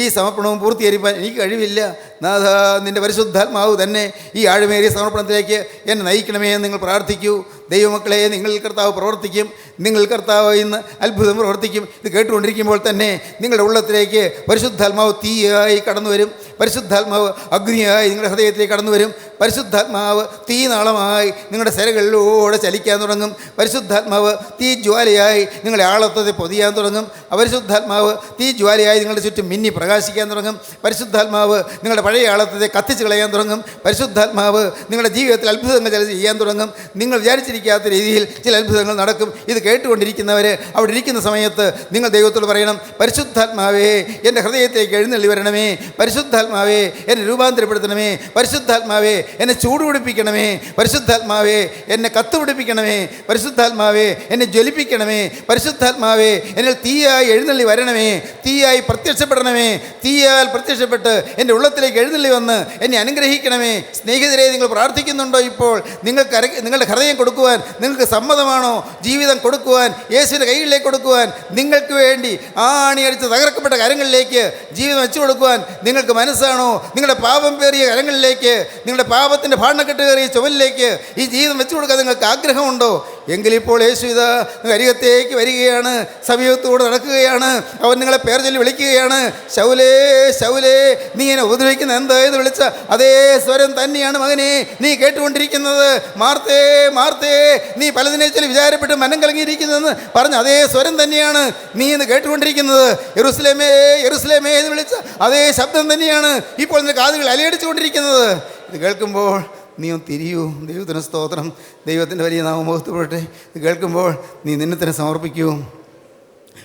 ഈ സമർപ്പണവും പൂർത്തീകരിക്കാൻ എനിക്ക് കഴിവില്ല. നാഥാ, നിൻ്റെ പരിശുദ്ധാത്മാവ് തന്നെ ഈ ആഴമേറിയ സമർപ്പണത്തിലേക്ക് എന്നെ നയിക്കണമേ എന്ന് നിങ്ങൾ പ്രാർത്ഥിക്കൂ. ദൈവമക്കളെ, നിങ്ങൾ കർത്താവ് പ്രവർത്തിക്കും, നിങ്ങൾ കർത്താവ് ഇന്ന് അത്ഭുതം പ്രവർത്തിക്കും. ഇത് കേട്ടുകൊണ്ടിരിക്കുമ്പോൾ തന്നെ നിങ്ങളുടെ ഉള്ളത്തിലേക്ക് പരിശുദ്ധാത്മാവ് തീയായി കടന്നു വരും, പരിശുദ്ധാത്മാവ് അഗ്നിയായി നിങ്ങളുടെ ഹൃദയത്തിലേക്ക് കടന്നു വരും, പരിശുദ്ധാത്മാവ് തീനാളമായി നിങ്ങളുടെ ശരകളിലൂടെ ചലിക്കാൻ തുടങ്ങും, പരിശുദ്ധാത്മാവ് തീ ജ്വാലയായി നിങ്ങളുടെ ആളത്വത്തെ പൊതിയാൻ തുടങ്ങും, പരിശുദ്ധാത്മാവ് തീ ജ്വാലയായി നിങ്ങളുടെ ചുറ്റും മിന്നി പ്രകാശിക്കാൻ തുടങ്ങും, പരിശുദ്ധാത്മാവ് നിങ്ങളുടെ പഴയ ആളത്വത്തെ കത്തിച്ച് കളയാൻ തുടങ്ങും, പരിശുദ്ധാത്മാവ് നിങ്ങളുടെ ജീവിതത്തിൽ അത്ഭുതങ്ങൾ ചെയ്യാൻ തുടങ്ങും. നിങ്ങൾ വിചാരിച്ചിരിക്കാത്ത രീതിയിൽ ചില അത്ഭുതങ്ങൾ നടക്കും. ഇത് കേട്ടുകൊണ്ടിരിക്കുന്നവർ അവിടെ ഇരിക്കുന്ന സമയത്ത് നിങ്ങൾ ദൈവത്തോട് പറയണം, പരിശുദ്ധാത്മാവേ, എൻ്റെ ഹൃദയത്തിലേക്ക് എഴുന്നള്ളി വരണമേ, പരിശുദ്ധാത്മാവേ, എന്നെ രൂപാന്തരപ്പെടുത്തണമേ, പരിശുദ്ധാത്മാവേ, എന്നെ ചൂടുപിടിപ്പിക്കണമേ, പരിശുദ്ധാത്മാവേ, എന്നെ കത്തുപിടിപ്പിക്കണമേ, പരിശുദ്ധാത്മാവേ, എന്നെ ജ്വലിപ്പിക്കണമേ, പരിശുദ്ധാത്മാവേ, എന്നിൽ തീയായി എഴുന്നള്ളി വരണമേ, തീയായി പ്രത്യക്ഷപ്പെടണമേ, തീയാൽ പ്രത്യക്ഷപ്പെട്ട് എൻ്റെ ഉള്ളത്തിലേക്ക് എഴുന്നള്ളി വന്ന് എന്നെ അനുഗ്രഹിക്കണമേ. സ്നേഹിതരെ, നിങ്ങൾ പ്രാർത്ഥിക്കുന്നുണ്ടോ? ഇപ്പോൾ നിങ്ങളുടെ ഹൃദയം കൊടുക്കുവാൻ നിങ്ങൾക്ക് സമ്മതമാണോ? ജീവിതം കൊടുക്കുവാൻ, യേശുവിൻ്റെ കൈകളിലേക്ക് കൊടുക്കുവാൻ, നിങ്ങൾക്ക് വേണ്ടി ആണിയടിച്ച് തകർക്കപ്പെട്ട കരങ്ങളിലേക്ക് ജീവിതം വെച്ചു കൊടുക്കുവാൻ നിങ്ങൾക്ക് മനസ്സാണോ? നിങ്ങളുടെ പാപം പേറിയ കരങ്ങളിലേക്ക്, നിങ്ങളുടെ പാപത്തിൻ്റെ ഭാണ്ഡക്കെട്ട് കയറിയ ചുവലിലേക്ക് ഈ ജീവിതം വെച്ചു കൊടുക്കാൻ നിങ്ങൾക്ക് ആഗ്രഹമുണ്ടോ? എങ്കിലിപ്പോൾ യേശു ഇതാ അരികത്തേക്ക് വരികയാണ്, സമീപത്തോടെ നടക്കുകയാണ്. അവൻ നിങ്ങളെ പേർ ചൊല്ലി വിളിക്കുകയാണ്, ശൗലേ, ശൗലേ, നീ എന്നെ ഉപദ്രവിക്കുന്ന എന്തായെന്ന് വിളിച്ച അതേ സ്വരം തന്നെയാണ് മകനെ നീ കേട്ടുകൊണ്ടിരിക്കുന്നത്. മാർത്തേ, മാർത്തേ, നീ പലതിനെ ചൊല്ലി വിചാരപ്പെട്ട് മനം കലങ്ങിയിരിക്കുന്നതെന്ന് പറഞ്ഞ അതേ സ്വരം തന്നെയാണ് നീ ഇന്ന് കേട്ടുകൊണ്ടിരിക്കുന്നത്. യെരൂശലേമേ, യെരൂശലേമേ എന്ന് വിളിച്ച അതേ ശബ്ദം തന്നെയാണ് ഇപ്പോൾ നിന്റെ കാതുകൾ അലയടിച്ചുകൊണ്ടിരിക്കുന്നത്. ഇത് കേൾക്കുമ്പോൾ നീ ഒന്ന് തിരിയൂ. ദൈവത്തിന് സ്തോത്രം. ദൈവത്തിൻ്റെ വലിയ നാമം മഹത്വപ്പെടട്ടെ. ഇത് കേൾക്കുമ്പോൾ നീ നിന്നെ തന്നെ സമർപ്പിക്കൂ.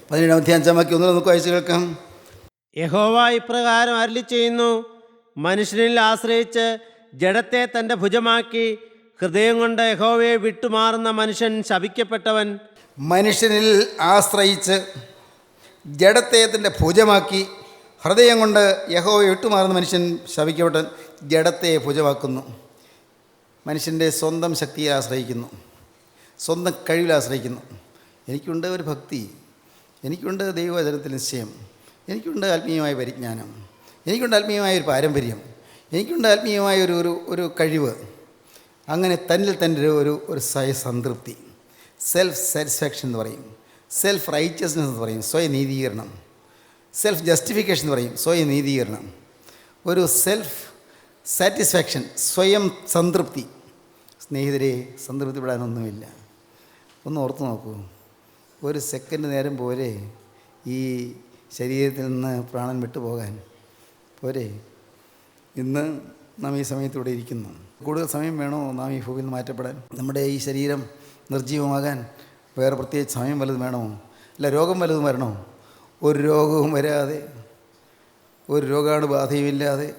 17-ാം അധ്യായം 5 നമുക്ക് വായിച്ച് കേൾക്കാം. യഹോവ ഇപ്രകാരം അരുളിച്ചെയ്യുന്നു, മനുഷ്യനിൽ ആശ്രയിച്ച് ജഡത്തെ തൻ്റെ ഭുജമാക്കി ഹൃദയം കൊണ്ട് യഹോവയെ വിട്ടുമാറുന്ന മനുഷ്യൻ ശപിക്കപ്പെട്ടവൻ. മനുഷ്യനിൽ ആശ്രയിച്ച് ജഡത്തെ തൻ്റെ ഭുജമാക്കി ഹൃദയം കൊണ്ട് യഹോവയെ വിട്ടുമാറുന്ന മനുഷ്യൻ ശപിക്കപ്പെട്ടവൻ. ജഡത്തെ ഭുജമാക്കുന്നു. മനുഷ്യൻ്റെ സ്വന്തം ശക്തിയെ ആശ്രയിക്കുന്നു, സ്വന്തം കഴിവിൽ ആശ്രയിക്കുന്നു. എനിക്കുണ്ട് ഒരു ഭക്തി, എനിക്കുണ്ട് ദൈവവചനത്തിൽ നിശ്ചയം, എനിക്കുണ്ട് ആത്മീയമായ പരിജ്ഞാനം, എനിക്കുണ്ട് ആത്മീയമായ ഒരു പാരമ്പര്യം, എനിക്കുണ്ട് ആത്മീയമായ ഒരു കഴിവ്. അങ്ങനെ തന്നിൽ തന്നെ ഒരു സംതൃപ്തി, സെൽഫ് സാറ്റിസ്ഫാക്ഷൻ എന്ന് പറയും. സെൽഫ് റൈച്ചസ്നെസ് എന്ന് പറയും, സ്വയം നീതീകരണം. സെൽഫ് ജസ്റ്റിഫിക്കേഷൻ എന്ന് പറയും, സ്വയം നീതീകരണം. ഒരു സെൽഫ് സാറ്റിസ്ഫാക്ഷൻ, സ്വയം സംതൃപ്തി. സ്നേഹിതരെ, സംതൃപ്തിപ്പെടാനൊന്നുമില്ല. ഒന്ന് ഓർത്ത് നോക്കൂ, ഒരു സെക്കൻഡ് നേരം പോരെ ഈ ശരീരത്തിൽ നിന്ന് പ്രാണൻ വിട്ടുപോകാൻ പോരെ? ഇന്ന് നാം ഈ സമയത്തൂടെ ഇരിക്കുന്നു. കൂടുതൽ സമയം വേണോ നാം ഈ ഭൂമിയിൽ നിന്ന് മാറ്റപ്പെടാൻ? നമ്മുടെ ഈ ശരീരം നിർജ്ജീവമാകാൻ വേറെ പ്രത്യേകിച്ച് സമയം വല്ലതും വേണോ? അല്ല, രോഗം വല്ലതും വരണോ? ഒരു രോഗവും വരാതെ, ഒരു രോഗാണുബാധയുമില്ലാതെ,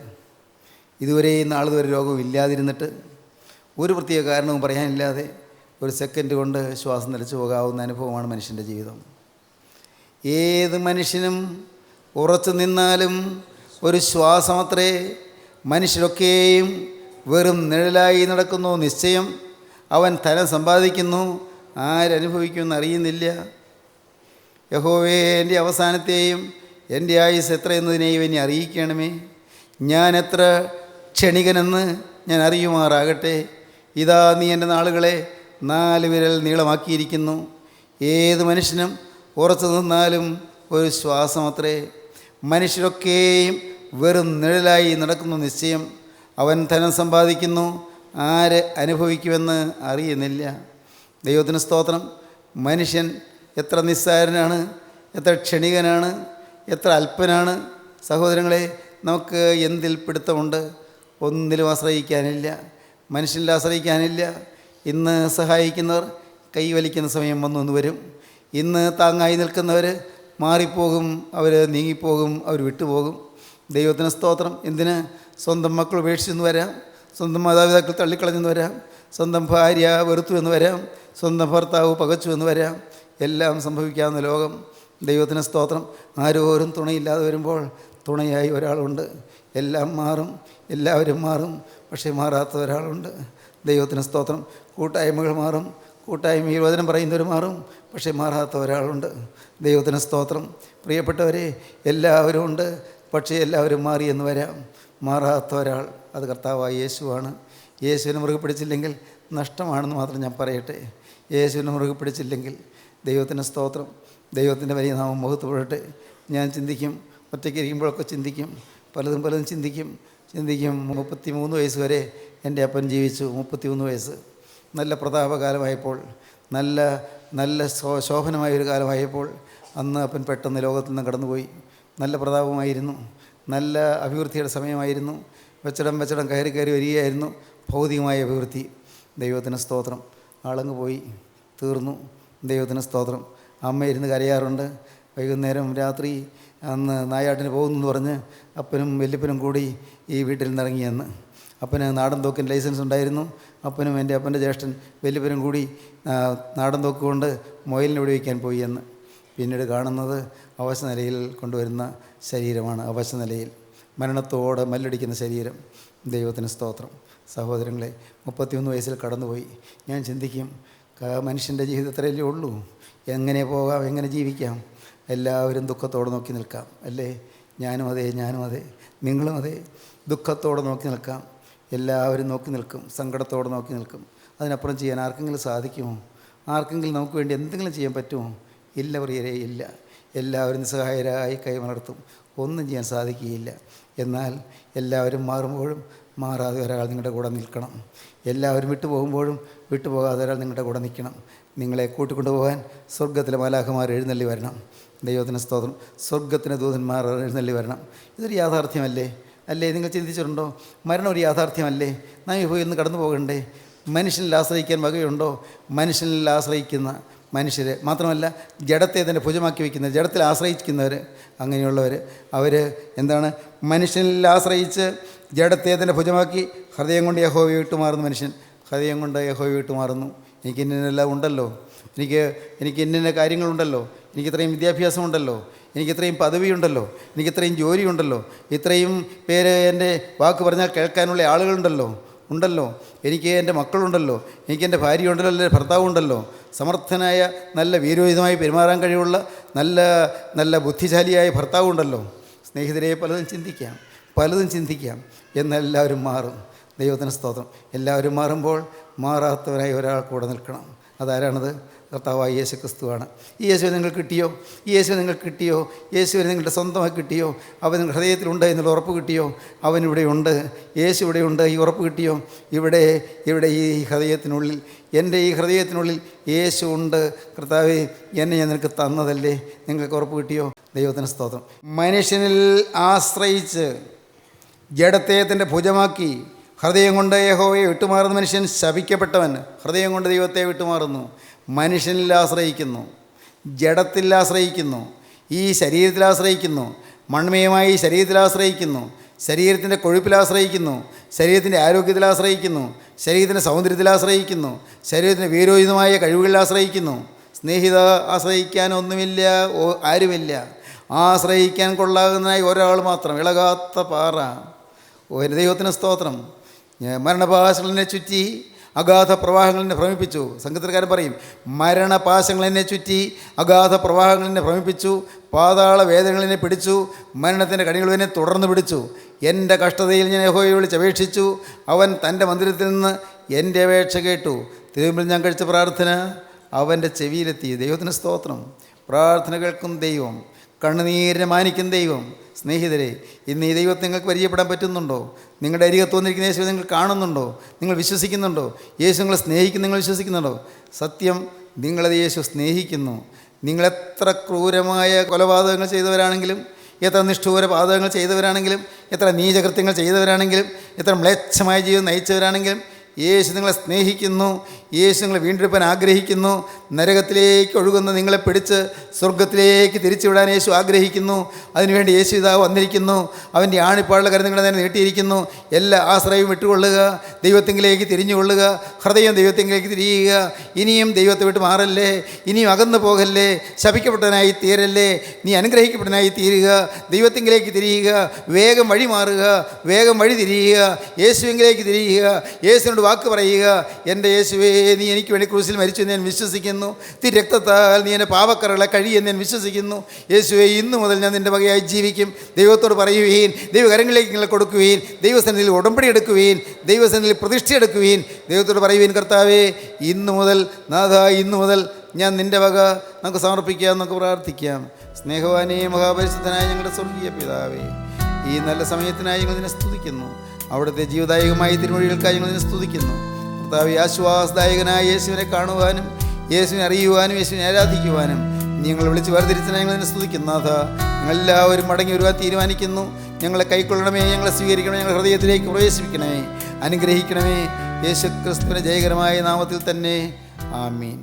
ഇതുവരെ നാളിതുവരെ രോഗവും ഇല്ലാതിരുന്നിട്ട് ഒരു പ്രത്യേക കാരണവും പറയാനില്ലാതെ ഒരു സെക്കൻഡ് കൊണ്ട് ശ്വാസം നിലച്ചു പോകാവുന്ന അനുഭവമാണ് മനുഷ്യൻ്റെ ജീവിതം. ഏത് മനുഷ്യനും ഉറച്ചു നിന്നാലും ഒരു ശ്വാസമത്രേ. മനുഷ്യരൊക്കെയും വെറും നിഴലായി നടക്കുന്നു. നിശ്ചയം അവൻ ധനം സമ്പാദിക്കുന്നു, ആരനുഭവിക്കുമെന്ന് അറിയുന്നില്ല. യഹോവേ, എൻ്റെ അവസാനത്തെയും എൻ്റെ ആയുസ് എത്രയെന്നതിനെയും എന്നെ അറിയിക്കണമേ. ഞാൻ എത്ര ക്ഷണികനെന്ന് ഞാൻ അറിയുമാറാകട്ടെ. ഇതാ നീ എൻ്റെ നാളുകളെ 4 വിരൽ നീളമാക്കിയിരിക്കുന്നു. ഏത് മനുഷ്യനും ഉറച്ചു നിന്നാലും ഒരു ശ്വാസമത്രേ. മനുഷ്യരൊക്കെയും വെറും നിഴലായി നടക്കുന്നു. നിശ്ചയം അവൻ ധനം സമ്പാദിക്കുന്നു, ആര് അനുഭവിക്കുമെന്ന് അറിയുന്നില്ല. ദൈവത്തിന് സ്തോത്രം. മനുഷ്യൻ എത്ര നിസ്സാരനാണ്, എത്ര ക്ഷണികനാണ്, എത്ര അല്പനാണ്. സഹോദരങ്ങളെ, നമുക്ക് എന്തിൽ പിടുത്തമുണ്ട്? ഒന്നിലും ആശ്രയിക്കാനില്ല, മനുഷ്യനിൽ ആശ്രയിക്കാനില്ല. ഇന്ന് സഹായിക്കുന്നവർ കൈവലിക്കുന്ന സമയം വന്നു വരും. ഇന്ന് താങ്ങായി നിൽക്കുന്നവർ മാറിപ്പോകും, അവർ നീങ്ങിപ്പോകും, അവർ വിട്ടുപോകും. ദൈവത്തിന് സ്തോത്രം. എന്തിന്? സ്വന്തം മക്കൾ ഉപേക്ഷിച്ചെന്ന് വരാം, സ്വന്തം മാതാപിതാക്കൾ തള്ളിക്കളഞ്ഞെന്ന് വരാം, സ്വന്തം ഭാര്യ വെറുത്തു എന്ന് വരാം, സ്വന്തം ഭർത്താവ് പകച്ചു എന്ന് വരാം. എല്ലാം സംഭവിക്കാവുന്ന ലോകം. ദൈവത്തിന് സ്തോത്രം. ആരോരും തുണയില്ലാതെ വരുമ്പോൾ തുണയായി ഒരാളുണ്ട്. എല്ലാം മാറും, എല്ലാവരും മാറും, പക്ഷേ മാറാത്ത ഒരാളുണ്ട്. ദൈവത്തിന് സ്തോത്രം. കൂട്ടായ്മകൾ മാറും, കൂട്ടായ്മയിൽ വചനം പറയുന്നവർ മാറും, പക്ഷേ മാറാത്ത ഒരാളുണ്ട്. ദൈവത്തിന് സ്തോത്രം. പ്രിയപ്പെട്ടവരെ, എല്ലാവരും ഉണ്ട്, പക്ഷേ എല്ലാവരും മാറിയെന്ന് വരാം. മാറാത്ത ഒരാൾ, അത് കർത്താവായ യേശുവാണ്. യേശുവിനെ മുറുകെ പിടിച്ചില്ലെങ്കിൽ നഷ്ടമാണെന്ന് മാത്രം ഞാൻ പറയട്ടെ. യേശുവിനെ മുറുകെ പിടിച്ചില്ലെങ്കിൽ, ദൈവത്തിന് സ്തോത്രം, ദൈവത്തിൻ്റെ വലിയ നാമം മഹത്വപ്പെടട്ടെ. ഞാൻ ചിന്തിക്കും, ഒറ്റയ്ക്ക് ഇരിക്കുമ്പോഴൊക്കെ ചിന്തിക്കും, പലതും ചിന്തിക്കും. 33 വയസ്സ് വരെ എൻ്റെ അപ്പൻ ജീവിച്ചു. 33 വയസ്സ് നല്ല പ്രതാപകാലമായപ്പോൾ, നല്ല ശോഭനമായൊരു കാലമായപ്പോൾ, അന്ന് അപ്പൻ പെട്ടെന്ന് ലോകത്തിൽ നിന്ന് കടന്നുപോയി. നല്ല പ്രതാപമായിരുന്നു, നല്ല അഭിവൃദ്ധിയുടെ സമയമായിരുന്നു. വെച്ചടം കയറി വരികയായിരുന്നു ഭൗതികമായ അഭിവൃദ്ധി. ദൈവത്തിന് സ്തോത്രം. ആളങ്ങ് പോയി, തീർന്നു. ദൈവത്തിന് സ്തോത്രം. അമ്മ ഇരുന്ന് കരയാറുണ്ട്. വൈകുന്നേരം രാത്രി അന്ന് നായാട്ടിന് പോകുന്നു പറഞ്ഞ് അപ്പനും വല്യപ്പനും കൂടി ഈ വീട്ടിൽ നിന്നിറങ്ങിയെന്ന്. അപ്പന് നാടൻ തോക്കിന് ലൈസൻസ് ഉണ്ടായിരുന്നു. അപ്പനും എൻ്റെ അപ്പൻ്റെ ജ്യേഷ്ഠൻ വല്യപ്പനും കൂടി നാടൻ തോക്ക് കൊണ്ട് മുയലിനെ വെടിവെക്കാൻ പോയി എന്ന്. പിന്നീട് കാണുന്നത് അവശ നിലയിൽ കൊണ്ടുവരുന്ന ശരീരമാണ്. അവശ നിലയിൽ മരണത്തോടെ മല്ലടിക്കുന്ന ശരീരം. ദൈവത്തിന് സ്തോത്രം. സഹോദരങ്ങളെ, 33 വയസ്സിൽ കടന്നുപോയി. ഞാൻ ചിന്തിക്കും, മനുഷ്യൻ്റെ ജീവിതത്തിലല്ലേ ഉള്ളൂ, എങ്ങനെ പോകാം, എങ്ങനെ ജീവിക്കാം? എല്ലാവരും ദുഃഖത്തോടെ നോക്കി നിൽക്കാം, അല്ലേ? ഞാനും അതെ, നിങ്ങളും അതെ. ദുഃഖത്തോടെ നോക്കി നിൽക്കാം. എല്ലാവരും നോക്കി നിൽക്കും, സങ്കടത്തോടെ നോക്കി നിൽക്കും. അതിനപ്പുറം ചെയ്യാൻ ആർക്കെങ്കിലും സാധിക്കുമോ? ആർക്കെങ്കിലും നമുക്ക് വേണ്ടി എന്തെങ്കിലും ചെയ്യാൻ പറ്റുമോ? ഇല്ല പ്രിയരേ, ഇല്ല. എല്ലാവരും നിസ്സഹായരായി കൈമലർത്തും, ഒന്നും ചെയ്യാൻ സാധിക്കുകയില്ല. എന്നാൽ എല്ലാവരും മാറുമ്പോഴും മാറാതെ ഒരാൾ നിങ്ങളുടെ കൂടെ നിൽക്കണം. എല്ലാവരും വിട്ടുപോകുമ്പോഴും വിട്ടുപോകാതെ ഒരാൾ നിങ്ങളുടെ കൂടെ നിൽക്കണം. നിങ്ങളെ കൂട്ടിക്കൊണ്ടുപോകാൻ സ്വർഗ്ഗത്തിലെ മാലാഖമാർ എഴുന്നള്ളി വരണം. ദൈവത്തിന് സ്തോത്രം. സ്വർഗ്ഗത്തിന് ദൂതന്മാർ എഴുന്നള്ളി വരണം. ഇതൊരു യാഥാർത്ഥ്യമല്ലേ? അല്ലേ? നിങ്ങൾ ചിന്തിച്ചിട്ടുണ്ടോ? മരണം ഒരു യാഥാർത്ഥ്യമല്ലേ? നാം ഇപ്പോൾ ഇന്ന് കടന്നു പോകണ്ടേ? മനുഷ്യനിൽ ആശ്രയിക്കാൻ വകയുണ്ടോ? മനുഷ്യനിൽ ആശ്രയിക്കുന്ന മനുഷ്യർ മാത്രമല്ല, ജഡത്തെ തന്നെ ഭുജമാക്കി വയ്ക്കുന്ന, ജഡത്തിൽ ആശ്രയിക്കുന്നവർ, അങ്ങനെയുള്ളവർ, അവർ എന്താണ്? മനുഷ്യനിൽ ആശ്രയിച്ച് ജഡത്തെ തന്നെ ഭുജമാക്കി ഹൃദയം കൊണ്ട് യഹോവയെ വിട്ടുമാറുന്ന മനുഷ്യൻ ഹൃദയം കൊണ്ട് യഹോവയെ വിട്ടുമാറുന്നു. എനിക്ക് ഇന്നെല്ലാം ഉണ്ടല്ലോ, എനിക്ക് ഇന്ന കാര്യങ്ങളുണ്ടല്ലോ, എനിക്ക് ഇത്രയും വിദ്യാഭ്യാസമുണ്ടല്ലോ, എനിക്ക് ഇത്രയും പദവിയുണ്ടല്ലോ, എനിക്ക് ഇത്രയും ജോലിയുണ്ടല്ലോ, ഇത്രയും പേര് എൻ്റെ വാക്ക് പറഞ്ഞാൽ കേൾക്കാനുള്ള ആളുകളുണ്ടല്ലോ, എനിക്ക് എൻ്റെ മക്കളുണ്ടല്ലോ, എനിക്ക് എൻ്റെ ഭാര്യയുണ്ടല്ലോ, എൻ്റെ ഭർത്താവുണ്ടല്ലോ, സമർത്ഥനായ നല്ല വീരോചിതമായി പെരുമാറാൻ കഴിവുള്ള നല്ല ബുദ്ധിശാലിയായ ഭർത്താവുണ്ടല്ലോ. സ്നേഹിതരെ, പലതും ചിന്തിക്കാം. എന്നെല്ലാവരും മാറും. ദൈവത്തിന് സ്തോത്രം. എല്ലാവരും മാറുമ്പോൾ മാറാത്തവരായി ഒരാൾ കൂടെ നിൽക്കണം. അതാരാണത്? കർത്താവായ യേശു ക്രിസ്തുവാണ്. ഈ യേശുവിനെ നിങ്ങൾ കിട്ടിയോ? ഈ യേശുവിനെ നിങ്ങൾ കിട്ടിയോ? യേശുവിനെ നിങ്ങളുടെ സ്വന്തമായി കിട്ടിയോ? അവൻ നിങ്ങളുടെ ഹൃദയത്തിലുണ്ട് എന്നുള്ള ഉറപ്പ് കിട്ടിയോ? അവൻ ഇവിടെയുണ്ട്, യേശു ഇവിടെയുണ്ട്, ഈ ഉറപ്പ് കിട്ടിയോ? ഇവിടെ ഈ ഹൃദയത്തിനുള്ളിൽ, എൻ്റെ ഈ ഹൃദയത്തിനുള്ളിൽ യേശു ഉണ്ട്. കർത്താവേ, എന്നെ ഞാൻ നിനക്ക് തന്നതല്ലേ, നിങ്ങൾക്ക് ഉറപ്പ് കിട്ടിയോ? ദൈവത്തിന് സ്തോത്രം. മനുഷ്യനിൽ ആശ്രയിച്ച് ജഡത്തെ തൻ്റെ ഭുജമാക്കി ഹൃദയം കൊണ്ട് യഹോവയെ വിട്ടുമാറുന്ന മനുഷ്യൻ ശപിക്കപ്പെട്ടവൻ. ഹൃദയം കൊണ്ട് ദൈവത്തെ വിട്ടുമാറുന്നു, മനുഷ്യനിൽ ആശ്രയിക്കുന്നു, ജഡത്തിൽ ആശ്രയിക്കുന്നു, ഈ ശരീരത്തിൽ ആശ്രയിക്കുന്നു, മൺമയമായി ശരീരത്തിൽ ആശ്രയിക്കുന്നു, ശരീരത്തിൻ്റെ കൊഴുപ്പിൽ ആശ്രയിക്കുന്നു, ശരീരത്തിൻ്റെ ആരോഗ്യത്തിൽ ആശ്രയിക്കുന്നു, ശരീരത്തിൻ്റെ സൗന്ദര്യത്തിൽ ആശ്രയിക്കുന്നു, ശരീരത്തിൻ്റെ വീരോചിതമായ കഴിവുകളിൽ ആശ്രയിക്കുന്നു. സ്നേഹിത, ആശ്രയിക്കാനൊന്നുമില്ല, ആരുമില്ല. ആശ്രയിക്കാൻ കൊള്ളാകുന്നതായി ഒരാൾ മാത്രം, ഇളകാത്ത പാറ. ഒരു ദൈവത്തിന് സ്തോത്രം. മരണപാശങ്ങൾ എന്നെ ചുറ്റി, അഗാധ പ്രവാഹങ്ങൾ എന്നെ ഭ്രമിപ്പിച്ചു. സംഗീതക്കാരൻ പറയും, മരണപാശങ്ങൾ എന്നെ ചുറ്റി, അഗാധ പ്രവാഹങ്ങൾ എന്നെ ഭ്രമിപ്പിച്ചു, പാതാള വേദനകൾ എന്നെ പിടിച്ചു, മരണത്തിൻ്റെ കണികൾ എന്നെ തുടർന്ന് പിടിച്ചു. എൻ്റെ കഷ്ടതയിൽ ഞാൻ യഹോവയെ വിളിച്ചപേക്ഷിച്ചു, അവൻ തൻ്റെ മന്ദിരത്തിൽ നിന്ന് എൻ്റെ അപേക്ഷ കേട്ടു. തിരുമുമ്പിൽ ഞാൻ കഴിച്ച പ്രാർത്ഥന അവൻ്റെ ചെവിയിലെത്തി. ദൈവത്തിന് സ്തോത്രം. പ്രാർത്ഥന കേൾക്കും ദൈവം, കണ്ണുനീരിനെ മാനിക്കും ദൈവം. സ്നേഹിതരെ, ഇന്ന് ഈ ദൈവത്തെ നിങ്ങൾക്ക് പരിചയപ്പെടാൻ പറ്റുന്നുണ്ടോ? നിങ്ങളുടെ അരികത്ത് വന്നിരിക്കുന്ന യേശുവിനെ നിങ്ങൾ കാണുന്നുണ്ടോ? നിങ്ങൾ വിശ്വസിക്കുന്നുണ്ടോ? യേശു നിങ്ങളെ സ്നേഹിക്കും, നിങ്ങൾ വിശ്വസിക്കുന്നുണ്ടോ? സത്യം, നിങ്ങളത് യേശു സ്നേഹിക്കുന്നു. നിങ്ങളെത്ര ക്രൂരമായ കൊലപാതകങ്ങൾ ചെയ്തവരാണെങ്കിലും, എത്ര നിഷ്ഠൂര പാതകങ്ങൾ ചെയ്തവരാണെങ്കിലും, എത്ര നീചകൃത്യങ്ങൾ ചെയ്തവരാണെങ്കിലും, എത്ര മ്ലേച്ഛമായ ജീവിതം നയിച്ചവരാണെങ്കിലും, യേശു നിങ്ങളെ സ്നേഹിക്കുന്നു. യേശു നിങ്ങളെ വീണ്ടെടുപ്പാൻ ആഗ്രഹിക്കുന്നു. നരകത്തിലേക്ക് ഒഴുകുന്ന നിങ്ങളെ പിടിച്ച് സ്വർഗത്തിലേക്ക് തിരിച്ചുവിടാൻ യേശു ആഗ്രഹിക്കുന്നു. അതിനുവേണ്ടി യേശു ഇതാ വന്നിരിക്കുന്നു. അവൻ്റെ ആണിപ്പാടുള്ള കരം നിങ്ങളെ തന്നെ നീട്ടിയിരിക്കുന്നു. എല്ലാ ആശ്രയവും വിട്ടുകൊള്ളുക, ദൈവത്തിങ്കിലേക്ക് തിരിഞ്ഞുകൊള്ളുക, ഹൃദയം ദൈവത്തിങ്കിലേക്ക് തിരിയുക. ഇനിയും ദൈവത്തെ വിട്ട് മാറല്ലേ, ഇനിയും അകന്നു പോകല്ലേ, ശപിക്കപ്പെട്ടവനായി തീരല്ലേ, നീ അനുഗ്രഹിക്കപ്പെട്ടവനായി തീരുക, ദൈവത്തിങ്കിലേക്ക് തിരിയുക, വേഗം വഴി മാറുക, വേഗം വഴി തിരിയുക, യേശുവിങ്കിലേക്ക് തിരിയുക, യേശുവിനോട് വാക്ക് പറയുക, എൻ്റെ യേശുവേ, നീ എനിക്ക് വേണ്ടി ക്രൂസിൽ മരിച്ചു എന്ന് ഞാൻ വിശ്വസിക്കുന്നു. രക്തത്താൽ നീ എൻ്റെ പാപക്കറകളെ കഴിയെന്ന് ഞാൻ വിശ്വസിക്കുന്നു. യേശുവേ, ഇന്നു മുതൽ ഞാൻ നിൻ്റെ വകയായി ജീവിക്കും. ദൈവത്തോട് പറയുവീൻ, ദൈവകരങ്ങളിലേക്ക് നിങ്ങളെ കൊടുക്കുവീൻ, ദൈവസന്നിധിയിൽ ഉടമ്പടി എടുക്കുവീൻ, ദൈവസന്നിധിയിൽ പ്രതിഷ്ഠയെടുക്കുവീൻ. ദൈവത്തോട് പറയുവീൻ, കർത്താവേ, ഇന്നു മുതൽ, നാഥ, ഇന്നു മുതൽ ഞാൻ നിൻ്റെ വക നമുക്ക് സമർപ്പിക്കാം, നമുക്ക് പ്രാർത്ഥിക്കാം. സ്നേഹവാനേ, മഹാപരിശുദ്ധനായ ഞങ്ങളുടെ സ്വർഗീയ പിതാവേ, ഈ നല്ല സമയത്തിനായി ഞങ്ങൾ നിന്നെ സ്തുതിക്കുന്നു. അവിടുത്തെ ജീവദായകമായ തിരുമൊഴികൾക്കായി ഞങ്ങൾ നിന്നെ സ്തുതിക്കുന്നു. കർത്താവേ, ആശ്വാസദായകനായ യേശുവിനെ കാണുവാനും, യേശുവിനെ അറിയുവാനും, യേശുവിനെ ആരാധിക്കുവാനും ഞങ്ങൾ വിളിച്ച് വേർതിരിച്ചതിനായി ഞങ്ങൾ നിന്നെ സ്തുതിക്കുന്നു. നാഥ, ഞങ്ങളെല്ലാവരും മടങ്ങി വരുവാൻ തീരുമാനിക്കുന്നു. ഞങ്ങളെ കൈക്കൊള്ളണമേ, ഞങ്ങളെ സ്വീകരിക്കണമേ, ഞങ്ങളുടെ ഹൃദയത്തിലേക്ക് പ്രവേശിപ്പിക്കണമേ, അനുഗ്രഹിക്കണമേ. യേശു ക്രിസ്തുവിൻ്റെ ജയകരമായ നാമത്തിൽ തന്നെ. ആമീൻ.